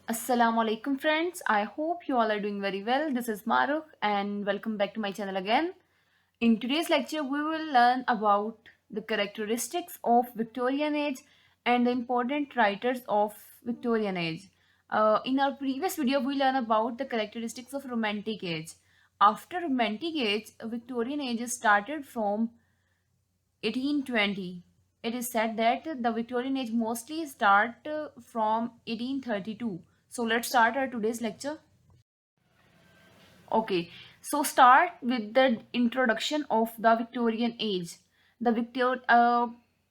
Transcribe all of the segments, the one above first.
Assalamu alaikum friends. I hope you all are doing very well. This is Maruk and welcome back to my channel again. In today's lecture we will learn about the characteristics of Victorian age and the important writers of Victorian age. In our previous video we learned about the characteristics of Romantic age. After Romantic age, Victorian age started from 1820. It is said that the Victorian age mostly start from 1832. So let's start our today's lecture. Okay, so start with the introduction of the Victorian age. The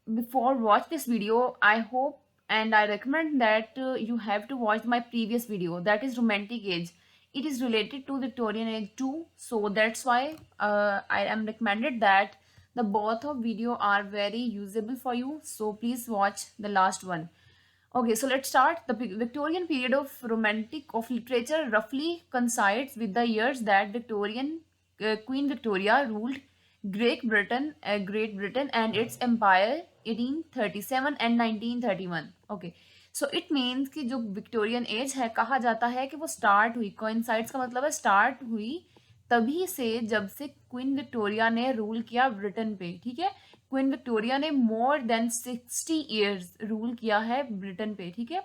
before watch this video, I hope and I recommend that you have to watch my previous video, that is Romantic age. It is related to Victorian age too, so that's why I am recommended that the both of video are very usable for you. So please watch the last one. Okay, so let's start. The Victorian period of romantic of literature roughly coincides with the years that Queen Victoria ruled Great Britain and its empire 1837 and 1931. Okay, so it means कि जो Victorian age है कहा जाता है कि वो start हुई, coincides का मतलब है start हुई तभी से जब से क्वीन विक्टोरिया ने रूल किया ब्रिटेन पे। ठीक है, क्वीन विक्टोरिया ने मोर देन 60 ईयर्स रूल किया है ब्रिटेन पे। ठीक है,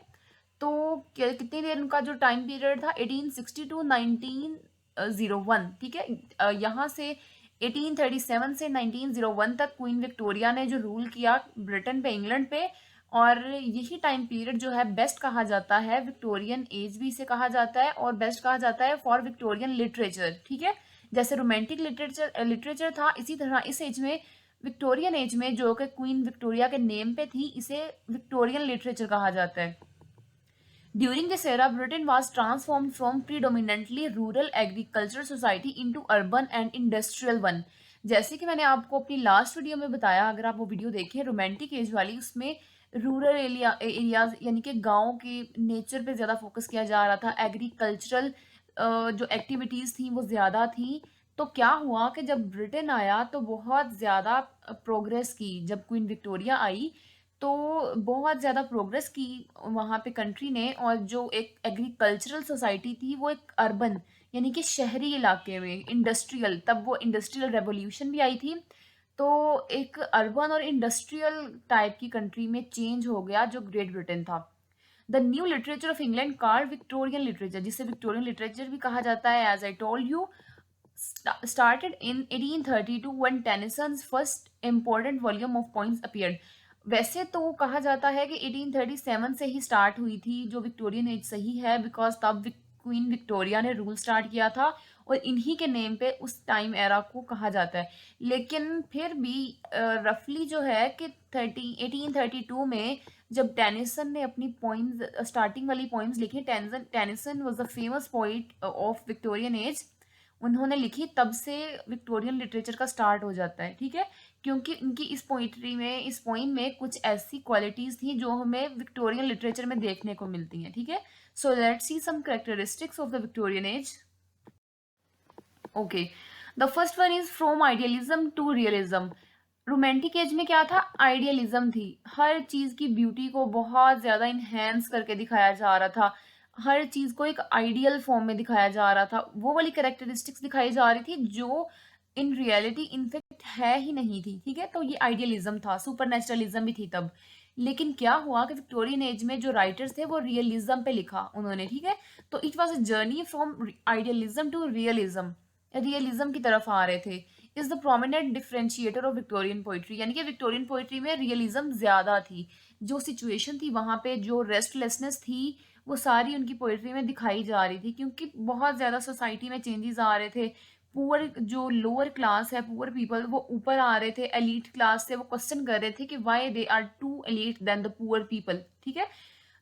तो कितनी देर उनका जो टाइम पीरियड था 1860 टू 1901। ठीक है, यहाँ से 1837 से 1901 तक क्वीन विक्टोरिया ने जो रूल किया ब्रिटेन पे, इंग्लैंड पे, और यही टाइम पीरियड जो है बेस्ट कहा जाता है, विक्टोरियन एज भी इसे कहा जाता है और बेस्ट कहा जाता है फॉर विक्टोरियन लिटरेचर। ठीक है, जैसे रोमांटिक लिटरेचर था, इसी तरह इस एज में विक्टोरियन एज में जो कि क्वीन विक्टोरिया के नेम पे थी, इसे विक्टोरियन लिटरेचर कहा जाता है। During this era, Britain was transformed from predominantly rural agricultural society into urban and industrial one. जैसे कि मैंने आपको अपनी लास्ट वीडियो में बताया, अगर आप वो वीडियो देखें रोमांटिक एज वाली, उसमें रूरल एरियाज यानी कि गांव के नेचर पे ज़्यादा फोकस किया जा रहा था, एग्रीकल्चरल जो एक्टिविटीज़ थी वो ज़्यादा थी। तो क्या हुआ कि जब ब्रिटेन आया तो बहुत ज़्यादा प्रोग्रेस की, जब क्वीन विक्टोरिया आई तो बहुत ज़्यादा प्रोग्रेस की वहाँ पे कंट्री ने, और जो एक एग्रीकल्चरल सोसाइटी थी वो एक अर्बन यानी कि शहरी इलाके में इंडस्ट्रियल, तब वो इंडस्ट्रियल रेवोल्यूशन भी आई थी, तो एक अर्बन और इंडस्ट्रियल टाइप की कंट्री में चेंज हो गया जो ग्रेट ब्रिटेन था। The new literature of England called Victorian literature, जिसे विक्टोरियन लिटरेचर भी कहा जाता है, as I told you, started in 1832 when Tennyson's first important volume of poems appeared. वैसे तो कहा जाता है कि 1837 से ही स्टार्ट हुई थी जो विक्टोरियन एज, सही है, बिकॉज तब क्वीन विक्टोरिया ने रूल स्टार्ट किया था और इन्हीं के नेम पे उस टाइम एरा को कहा जाता है। लेकिन फिर भी रफली जो है कि 1832 में जब टेनिसन ने अपनी पोइम्स, स्टार्टिंग वाली पोइम्स लिखी, Tennyson was the famous poet of Victorian as, उन्होंने लिखी, तब से विक्टोरियन लिटरेचर का स्टार्ट हो जाता है। ठीक है, क्योंकि उनकी इस पोइट्री में, इस पोइम में कुछ ऐसी क्वालिटीज थी जो हमें विक्टोरियन लिटरेचर में देखने को मिलती हैं। ठीक है, so let's see some characteristics of the Victorian age. Okay, the first one is from idealism to realism. Romantic age में क्या था, आइडियलिज्म थी, हर चीज की ब्यूटी को बहुत ज्यादा इन्हेंस करके दिखाया जा रहा था, हर चीज को एक आइडियल फॉर्म में दिखाया जा रहा था, वो वाली कैरेक्टरिस्टिक्स दिखाई जा रही थी जो इन रियलिटी इनफेक्ट है ही नहीं थी। ठीक है, तो ये आइडियलिज्म था, सुपर भी थी तब। लेकिन क्या हुआ कि विक्टोरियन एज में जो राइटर्स थे वो रियलिज्म पे लिखा उन्होंने। ठीक है, तो it was a journey from idealism to realism, realism की तरफ आ रहे थे। Is the prominent differentiator of Victorian poetry, यानी कि विक्टोरियन पोइट्री में रियलिज्म ज्यादा थी, जो सिचुएशन थी वहां पे, जो रेस्टलेसनेस थी, वो सारी उनकी पोइट्री में दिखाई जा रही थी, क्योंकि बहुत ज़्यादा सोसाइटी में चेंजेस आ रहे थे। पुअर, जो लोअर क्लास है, पुअर पीपल, वो ऊपर आ रहे थे, एलीट क्लास से वो क्वेश्चन कर रहे थे कि why they are too elite than the poor people. ठीक है,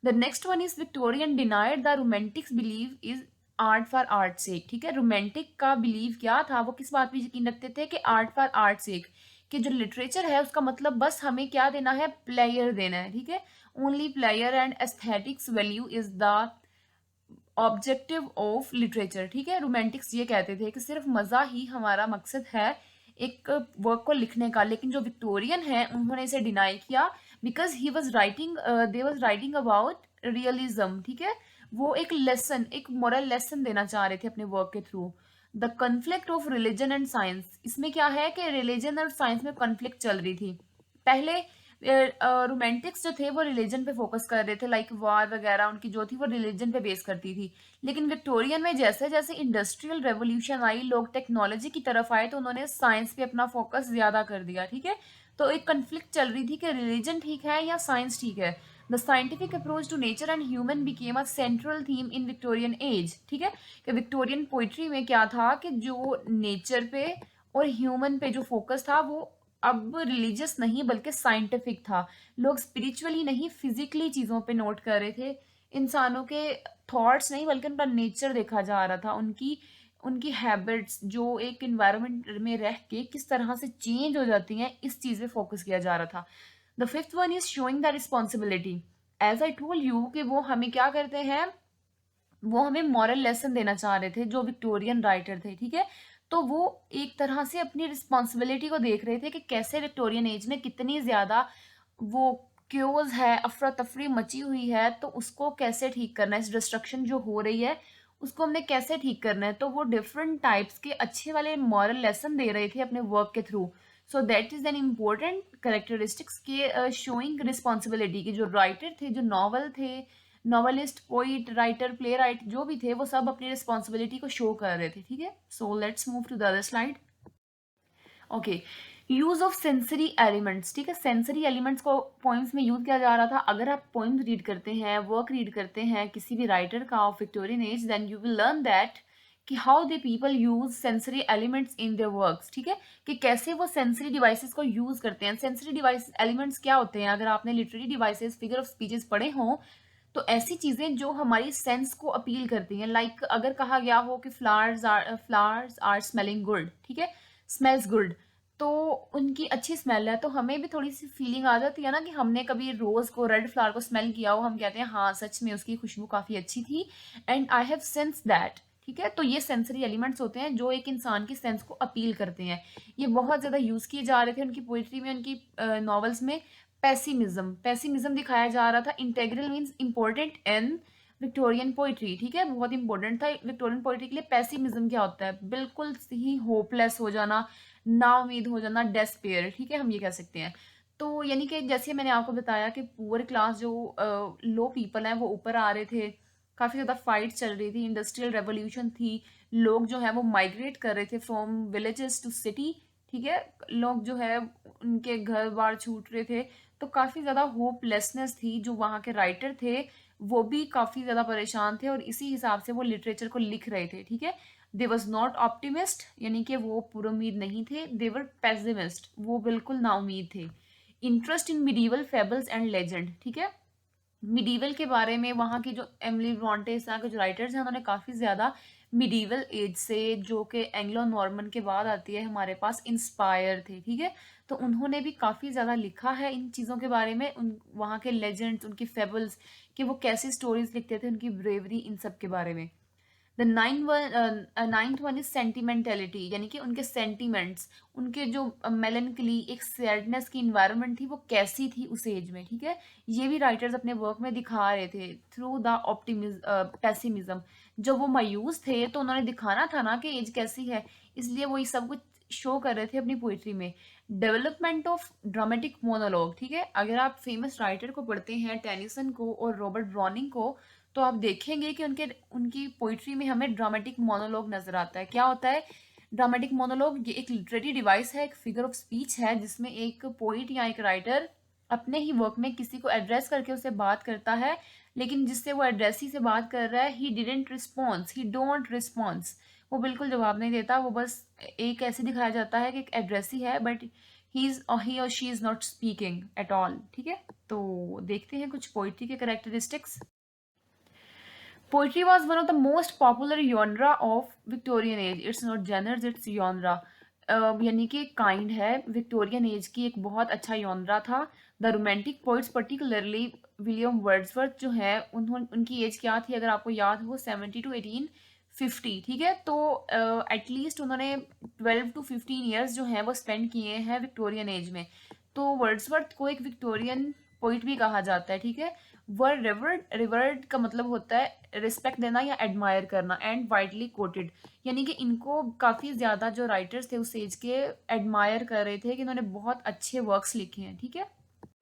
the next one is Victorian denied the romantics believe is art for art sake. ठीक है, रोमांटिक का बिलीव क्या था, वो किस बात पे यकीन रखते थे कि आर्ट फॉर आर्ट सेक, कि जो लिटरेचर है उसका मतलब बस हमें क्या देना है, प्लेयर देना है। ठीक है, only player and aesthetics value is the objective of literature. ठीक है, रोमांटिक्स ये कहते थे कि सिर्फ मज़ा ही हमारा मकसद है एक वर्क को लिखने का, लेकिन जो विक्टोरियन है उन्होंने इसे डिनाई किया, because he was writing, they was writing about realism. ठीक है, वो एक लेसन, एक मोरल लेसन देना चाह रहे थे अपने वर्क के through. The conflict of religion and science, इसमें क्या है कि रिलीजन और साइंस में कन्फ्लिक्ट चल रही थी। पहले रोमांटिक्स जो थे वो रिलीजन पे फोकस कर रहे थे, लाइक वार वगैरह उनकी जो थी वो रिलीजन पे बेस करती थी। लेकिन विक्टोरियन में जैसे जैसे इंडस्ट्रियल रेवोल्यूशन आई, लोग टेक्नोलॉजी की तरफ आए, तो उन्होंने साइंस पे अपना फोकस ज्यादा कर दिया। ठीक है, तो एक कन्फ्लिक्ट चल रही थी कि रिलीजन ठीक है या साइंस ठीक है। The scientific approach to nature and human became a central theme in Victorian age. ठीक है, कि विक्टोरियन पोइट्री में क्या था कि जो नेचर पे और ह्यूमन पे जो फोकस था वो अब रिलीजियस नहीं बल्कि साइंटिफिक था। लोग स्पिरिचुअली नहीं, फिजिकली चीज़ों पे नोट कर रहे थे, इंसानों के थॉट्स नहीं बल्कि उनका नेचर देखा जा रहा था, उनकी उनकी हैबिट्स जो एक इन्वायरमेंट में रह के किस तरह से चेंज हो जाती हैं, इस चीज़ पे फोकस किया जा रहा था। The fifth one is showing the responsibility. As I told you कि वो हमें क्या करते हैं, वो हमें मॉरल लेसन देना चाह रहे थे जो विक्टोरियन राइटर थे। ठीक है, तो वो एक तरह से अपनी रिस्पॉन्सिबिलिटी को देख रहे थे कि कैसे विक्टोरियन एज में कितनी ज़्यादा वो क्योज है, अफरा तफरी मची हुई है, तो उसको कैसे ठीक करना है, इस डिस्ट्रक्शन जो हो रही है उसको हमने कैसे ठीक करना है। तो वो डिफरेंट टाइप्स के अच्छे वाले मॉरल लेसन दे रहे थे अपने वर्क के through. So that is an important characteristics के शोइंग रिस्पॉन्सिबिलिटी के जो राइटर थे, जो नॉवल थे, novelist, poet, writer, play right जो भी थे, वो सब अपनी रिस्पॉन्सिबिलिटी को शो कर रहे थे। ठीक है, so let's move to the other slide. Okay, use of sensory elements. ठीक है, सेंसरी एलिमेंट्स को पोइम्स में यूज किया जा रहा था। अगर आप पोइम्स रीड करते हैं, वर्क रीड करते हैं किसी भी राइटर का of Victorian age, then you will learn that कि how they people use sensory elements in their works. ठीक है, कि कैसे वो सेंसरी डिवाइसेस को यूज करते हैं। सेंसरी डिवाइस एलिमेंट्स क्या होते हैं, अगर आपने literary devices, figure of speeches पढ़े हों, तो ऐसी चीजें जो हमारी सेंस को अपील करती हैं। लाइक अगर कहा गया हो कि फ्लावर्स आर स्मेलिंग गुड, ठीक है, स्मेल्स गुड, तो उनकी अच्छी स्मेल है, तो हमें भी थोड़ी सी फीलिंग आ जाती है ना कि हमने कभी रोज को, रेड फ्लावर को स्मेल किया हो, हम कहते हैं हाँ सच में उसकी खुशबू काफी अच्छी थी, and I have sense that. ठीक है, तो ये सेंसरी एलिमेंट्स होते हैं जो एक इंसान की सेंस को अपील करते हैं। ये बहुत ज्यादा यूज किए जा रहे थे उनकी पोइट्री में, उनकी नॉवेल्स में। पेसिमिज्म, पेसिमिज्म दिखाया जा रहा था। Integral means important in Victorian poetry. ठीक है, बहुत इंपॉर्टेंट था विक्टोरियन पोइट्री के लिए। पेसिमिज्म क्या होता है, बिल्कुल ही होपलेस हो जाना, ना उम्मीद हो जाना, डेस्पेयर। ठीक है, हम ये कह सकते हैं। तो यानी कि जैसे मैंने आपको बताया कि पुअर क्लास जो लो पीपल हैं वो ऊपर आ रहे थे, काफ़ी ज़्यादा फाइट चल रही थी, इंडस्ट्रियल रेवोल्यूशन थी, लोग जो है वो माइग्रेट कर रहे थे फ्रॉम विलेजेस टू सिटी। ठीक है, लोग जो है उनके घर बार छूट रहे थे, तो काफ़ी ज़्यादा होपलेसनेस थी। जो वहाँ के राइटर थे वो भी काफ़ी ज़्यादा परेशान थे और इसी हिसाब से वो लिटरेचर को लिख रहे थे। ठीक है, दे वॉज नॉट ऑप्टिमिस्ट, यानी कि वो पुरुमीद नहीं थे। दे वर पेसिमिस्ट, वो बिल्कुल नाउमीद थे। Interest in medieval fables and legend. ठीक है, मिडीवल के बारे में वहाँ की जो एमिली ब्रॉन्टे, इस तरह के जो राइटर्स हैं, उन्होंने काफ़ी ज़्यादा मिडीवल एज से, जो कि एंग्लो नॉर्मन के बाद आती है हमारे पास, इंस्पायर थे। ठीक है, तो उन्होंने भी काफ़ी ज़्यादा लिखा है इन चीज़ों के बारे में, उन वहाँ के लेजेंड्स, उनकी फेबल्स, कि वो कैसी स्टोरीज लिखते थे, उनकी ब्रेवरी, इन सब के बारे में। द नाइन्थ वन इज सेंटिमेंटेलिटी, यानी कि उनके सेंटिमेंट्स, उनके जो मेलनकली, एक सैडनेस की इन्वायरमेंट थी, वो कैसी थी उस एज में। ठीक है, ये भी राइटर्स अपने वर्क में दिखा रहे थे थ्रू द पेसिमिज्म। जब वो मायूस थे तो उन्होंने दिखाना था ना कि एज कैसी है, इसलिए वो ये सब कुछ शो कर रहे थे अपनी पोइट्री में। Development of dramatic monologue. ठीक है, अगर आप फेमस राइटर को पढ़ते हैं, टेनिसन को और रॉबर्ट ब्राउनिंग को, तो आप देखेंगे कि उनके उनकी पोइट्री में हमें ड्रामेटिक मोनोलॉग नजर आता है। क्या होता है ड्रामेटिक मोनोलॉग? ये एक लिटरेरी डिवाइस है, एक फिगर ऑफ स्पीच है, जिसमें एक पोइट या एक राइटर अपने ही वर्क में किसी को एड्रेस करके उससे बात करता है, लेकिन जिससे वो एड्रेसी से बात कर रहा है, he didn't response, he don't response, वो बिल्कुल जवाब नहीं देता। वो बस एक ऐसे दिखाया जाता है कि एक एड्रेसी है, बट ही और she is not speaking at all. ठीक है, तो देखते हैं कुछ पोइट्री के characteristics. Poetry was one of the most popular genre of Victorian age. It's not genres, it's genre. यानी कि काइंड है, विक्टोरियन एज की एक बहुत अच्छा यॉनरा था। The romantic poets, particularly William Wordsworth जो है, उनकी एज क्या थी अगर आपको याद हो, 70 to 1850। ठीक है, तो एटलीस्ट उन्होंने 12 to 15 ईयर्स जो हैं वो स्पेंड किए हैं विक्टोरियन एज में। तो वर्ड्सवर्थ को एक विक्टोरियन पोइट भी कहा जाता है। ठीक है, वर रिवर्ड, रिवर्ड का मतलब होता है रिस्पेक्ट देना या एडमायर करना, एंड वाइडली कोटेड, यानी कि इनको काफ़ी ज़्यादा जो राइटर्स थे उस एज के एडमायर कर रहे थे कि इन्होंने बहुत अच्छे वर्क्स लिखे हैं, ठीक है।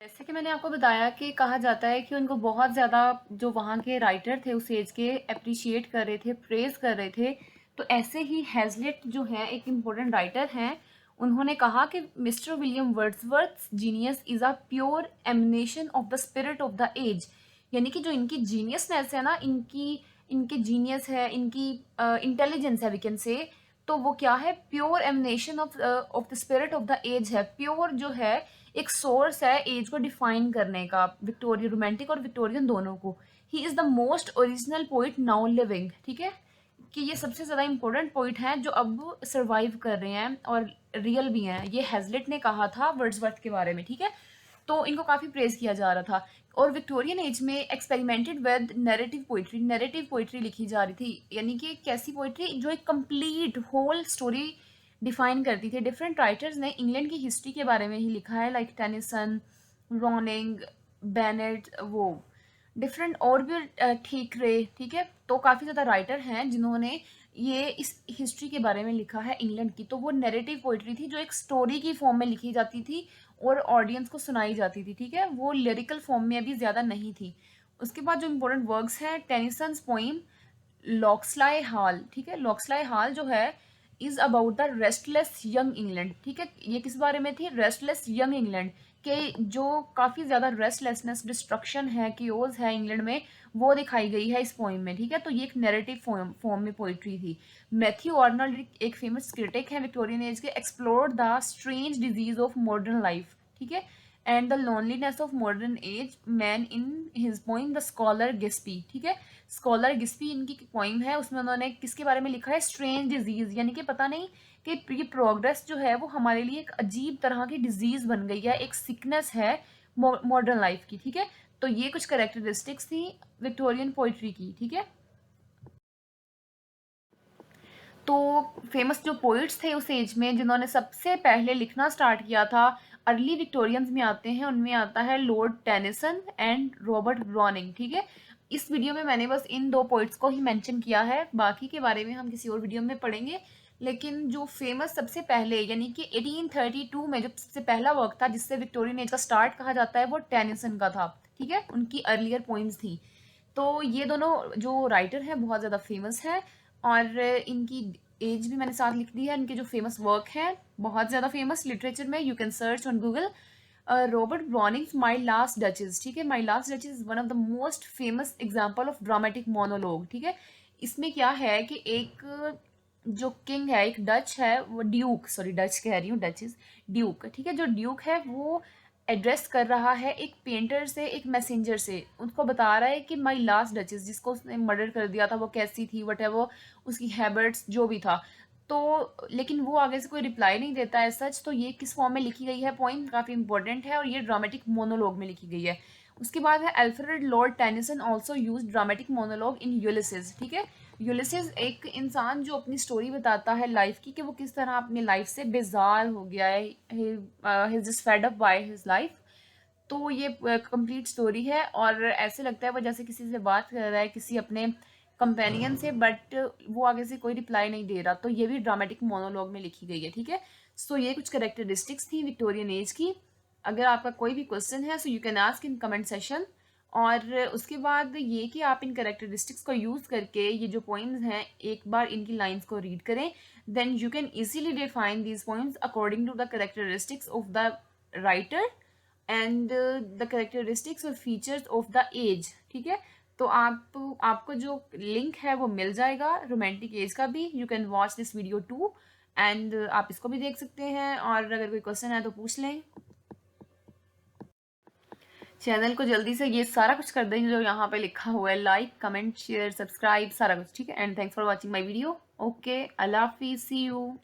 जैसे कि मैंने आपको बताया कि कहा जाता है कि उनको बहुत ज़्यादा जो वहाँ के राइटर थे उस एज के अप्रिशिएट कर रहे थे, प्रेज कर रहे थे। तो ऐसे ही हैज़लिट जो है एक इम्पोर्टेंट राइटर हैं, उन्होंने कहा कि mister William Wordsworth genius is a pure emanation of the spirit of the age, यानी कि जो इनकी जीनियसनेस है ना, इनकी इनके जीनियस है, इनकी इंटेलिजेंस है वी कैन से, तो वो क्या है, pure emanation of the spirit of the age है। प्योर जो है एक सोर्स है एज को डिफाइन करने का, विक्टोरियन, रोमांटिक और विक्टोरियन दोनों को। He is the most original poet now living, ठीक है, कि ये सबसे ज़्यादा इंपॉर्टेंट पोइट हैं जो अब सर्वाइव कर रहे हैं और रियल भी हैं। ये हैजलिट ने कहा था वर्ड्सवर्थ के बारे में, ठीक है। तो इनको काफ़ी प्रेज किया जा रहा था। और विक्टोरियन एज में एक्सपेरिमेंटेड विद नैरेटिव पोइट्री लिखी जा रही थी, यानी कि एक ऐसी पोइट्री जो एक कंप्लीट होल स्टोरी डिफाइन करती थी। डिफरेंट राइटर्स ने इंग्लैंड की हिस्ट्री के बारे में ही लिखा है, लाइक टेनिसन, रॉनिंग, बेनेट, वो डिफरेंट और भी ठीक रहे, ठीक है। तो काफ़ी ज़्यादा राइटर हैं जिन्होंने ये इस हिस्ट्री के बारे में लिखा है इंग्लैंड की। तो वो नैरेटिव पोइट्री थी जो एक स्टोरी की फॉर्म में लिखी जाती थी और ऑडियंस को सुनाई जाती थी, ठीक है। वो लिरिकल फॉर्म में अभी ज़्यादा नहीं थी। उसके बाद जो इम्पोर्टेंट वर्क्स हैं, टेनिसन्स पोइम लॉक्सलाई हाल, ठीक है। लॉक्सलाई हाल जो है is about the restless young England, ठीक है। ये किस बारे में थी, रेस्टलेस यंग इंग्लैंड के जो काफ़ी ज़्यादा रेस्टलेसनेस, डिस्ट्रक्शन है, कियोज है इंग्लैंड में, वो दिखाई गई है इस पोइम में, ठीक है। तो ये एक नैरेटिव फॉर्म में पोइट्री थी। मैथ्यू आर्नल्ड एक फेमस क्रिटिक है विक्टोरियन एज के, explore the strange disease of modern life, ठीक है, and the loneliness of modern age man in his poem the scholar गिस्पी, ठीक है। स्कॉलर गिस्पी इनकी पोइम है, उसमें उन्होंने किसके बारे में लिखा है, स्ट्रेंज डिजीज, यानी कि पता नहीं कि ये प्रोग्रेस जो है वो हमारे लिए एक अजीब तरह की डिजीज बन गई है, एक सिकनेस है मॉडर्न लाइफ की, ठीक है। तो ये कुछ करेक्टरिस्टिक्स थी विक्टोरियन पोइट्री की, ठीक है। तो फेमस जो पोइट्स थे उस एज में जिन्होंने सबसे पहले लिखना स्टार्ट किया था, अर्ली विक्टोरियंस में आते हैं, उनमें आता है Lord Tennyson and Robert browning, ठीक है। इस वीडियो में मैंने बस इन दो पोइट्स को ही मेंशन किया है, बाकी के बारे में हम किसी और वीडियो में पढ़ेंगे। लेकिन जो फेमस सबसे पहले, यानी कि 1832 में जो सबसे पहला वर्क था जिससे विक्टोरियन एज का स्टार्ट कहा जाता है, वो टेनिसन का था, ठीक है। उनकी अर्लियर पोइम्स थी। तो ये दोनों जो राइटर हैं बहुत ज़्यादा फेमस हैं, और इनकी एज भी मैंने साथ लिख दी है। इनके जो फेमस वर्क हैं बहुत ज़्यादा फेमस लिटरेचर में, you can search on Google, Robert Browning's my last duchess, ठीक है। My last duchess is one of the most famous example of dramatic monologue, ठीक है। इसमें क्या है कि एक जो किंग है, एक डच है, वो ड्यूक, सॉरी डच कह रही हूँ, डच इज ड्यूक, ठीक है। जो ड्यूक है वो एड्रेस कर रहा है एक पेंटर से, एक मैसेंजर से, उसको बता रहा है कि माई लास्ट डचेस, जिसको उसने मर्डर कर दिया था, वो कैसी थी, वट वो उसकी हैबिट्स जो भी था। तो लेकिन वो आगे से कोई रिप्लाई नहीं देता है सच। तो ये किस फॉर्म में लिखी गई है पॉइंट, काफ़ी इंपॉर्टेंट है, और ये ड्रामेटिक मोनोलॉग में लिखी गई है। उसके बाद है Alfred Lord Tennyson also use dramatic monologue in Ulysses, ठीक है। यूलिसेस एक इंसान जो अपनी स्टोरी बताता है लाइफ की, कि वो किस तरह अपनी लाइफ से बेजार हो गया है, he just fed up by his life. तो ये कंप्लीट स्टोरी है, और ऐसे लगता है वो जैसे किसी से बात कर रहा है, किसी अपने कंपेनियन से, बट वो आगे से कोई रिप्लाई नहीं दे रहा। तो ये भी ड्रामेटिक मोनोलॉग में लिखी गई है, ठीक है। सो ये कुछ करेक्टरिस्टिक्स थी विक्टोरियन एज की। अगर आपका कोई भी क्वेश्चन है so you can ask in comment session. और उसके बाद ये कि आप इन करेक्टरिस्टिक्स को यूज़ करके ये जो पोइम्स हैं एक बार इनकी लाइंस को रीड करें, then you can easily define these poems according to the characteristics of the writer and the characteristics और फीचर्स ऑफ द एज, ठीक है। तो आपको जो लिंक है वो मिल जाएगा रोमांटिक एज का भी, you can watch this video too, and आप इसको भी देख सकते हैं। और अगर कोई क्वेश्चन है तो पूछ लें। चैनल को जल्दी से ये सारा कुछ कर दें जो यहाँ पे लिखा हुआ है, लाइक, कमेंट, शेयर, सब्सक्राइब, सारा कुछ, ठीक है। And thanks for watching my video. Okay, अल्लाह हाफिज़, सी यू।